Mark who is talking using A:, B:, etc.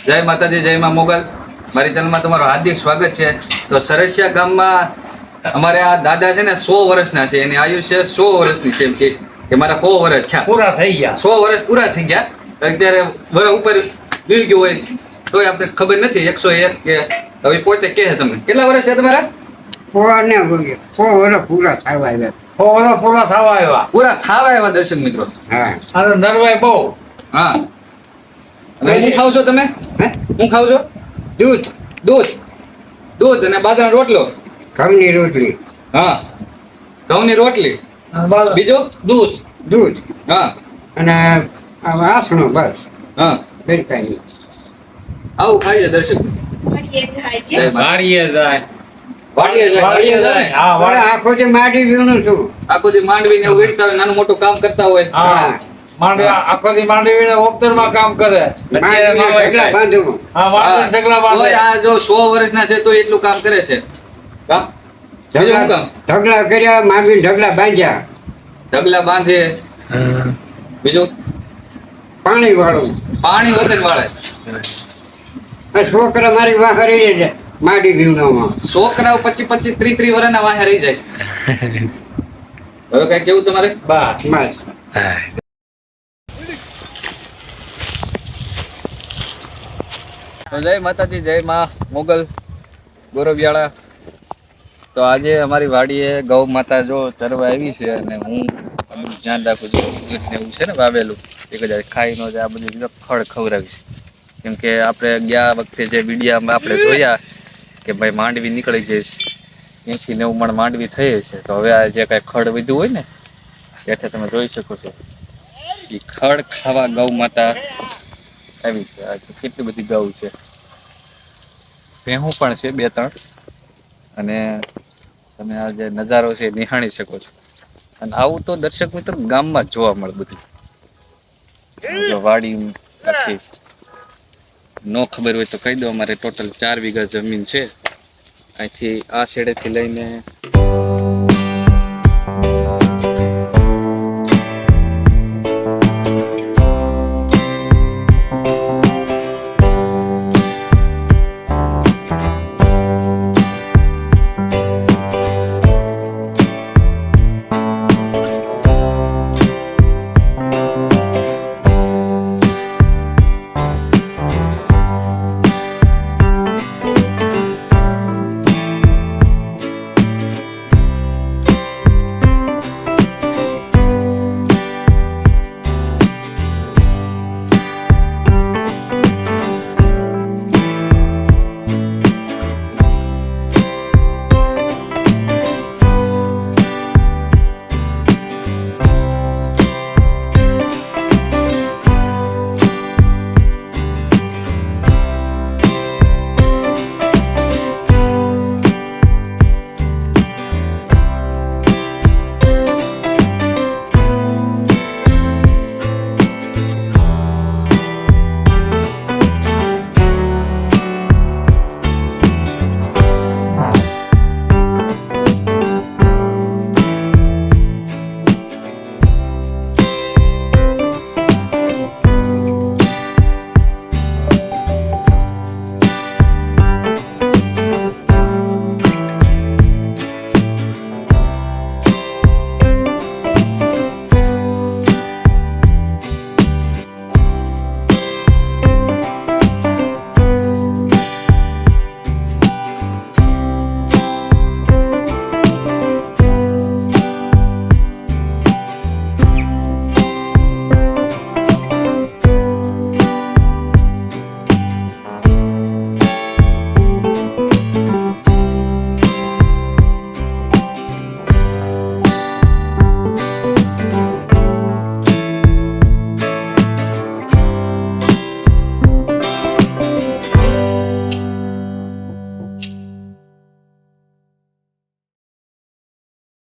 A: જય માતાજી, જય માં મોગલ. મારી ચેનલમાં તમારું હાર્દિક સ્વાગત છે. તો સરસિયા ગામમાં અમારે આ દાદા છે ને 100 વર્ષના છે. એની આયુષ્ય 100 વર્ષની છે. એમ કે મારા 100 વર્ષ છે,
B: પૂરા થઈ ગયા.
A: 100 વર્ષ પૂરા થઈ ગયા. અત્યારે વર્ષ ઉપર જોઈ ગયું હોય તોય આપણે ખબર નથી 101 કે હવે પોતે કહે. તમે કેટલા વર્ષ છે તમારા?
B: પૂરા વર્ષ પૂરા થવા આવ્યા. 100 વર્ષ પૂરા થવા આવ્યા.
A: પૂરા થાવા આવ્યા દર્શક મિત્રો.
B: હા, અને નરવાઈ બહુ.
A: હા, અને હું ખાવ છો તમે? હું ખાવ છો?
B: દૂધ,
A: દૂધ. દૂધ અને બાજરાનો રોટલો.
B: ઘઉંની રોટલી.
A: હા, ઘઉંની રોટલી. બીજું
B: દૂધ. દૂધ
A: હા,
B: અને વાસણો બસ.
A: હા,
B: બીજું કાંઈ નહીં.
A: આવું ખાઈએ દર્શક.
B: વાડીએ જાય.
A: વાડીએ જાય.
B: વાડીએ જાય. હા, વાડીએ આખો જે માટી વીણું છું.
A: આખો દી માંડવીને એવું વીણતા હોય, નાનું મોટું કામ કરતા હોય.
B: હા,
C: માંડવી આખો દી માંડવીને ઓપતરમાં કામ કરે.
B: માંડીને ઢગલા બાંધું.
C: હા, માંડવી ઢગલા બાંધે.
A: તોય આ જો 100 વર્ષના છે તો એટલું કામ કરે છે. હા, બીજું શું કામ?
B: ઢગલા કર્યા, માંડવીને ઢગલા બાંધ્યા.
A: ઢગલા બાંધે. બીજું
B: પાણી વાળું.
A: પાણી વતન વાળે.
B: આ છોકરા મારી વાહ રહી છે માટી વીણવામાં.
A: છોકરાઓ 25 30 વર્ષના વાહે રહી જાય. હવે કઈ કેવું તમારે?
C: બસ.
B: બસ.
A: તો જય માતાજી, જય માં મોગલ ગોરવિયાળા. તો આજે અમારી વાડીએ ગૌ માતા જો ચરવા આવી છે અને હું ધ્યાન રાખું છું. એવું છે ને વાવેલું એક હજાર ખાઈ નો આ બધું ફળ ખવડાવીશ. કેમ કે આપણે ગયા વખતે જે વિડીયામાં આપણે જોયા કે ભાઈ માંડવી નીકળી જઈશ 80-90 મણ માંડવી થઈ છે. તો હવે આ જે કાંઈ ખડ વધ્યું હોય ને એટલે તમે જોઈ શકો છો એ ખડ ખાવા ગૌ માતા આવી છે. આ કેટલી બધી ગૌ છે, ભેહું પણ છે 2-3. અને તમે આ જે નજારો છે એ નિહાળી શકો છો. અને આવું તો દર્શક મિત્રો ગામમાં જ જોવા મળે બધું. જો વાડી આખી નો ખબર હોય તો કહી દો. અમારે ટોટલ 4 વીઘા જમીન છે. અહીંથી આ છેડેથી લઈને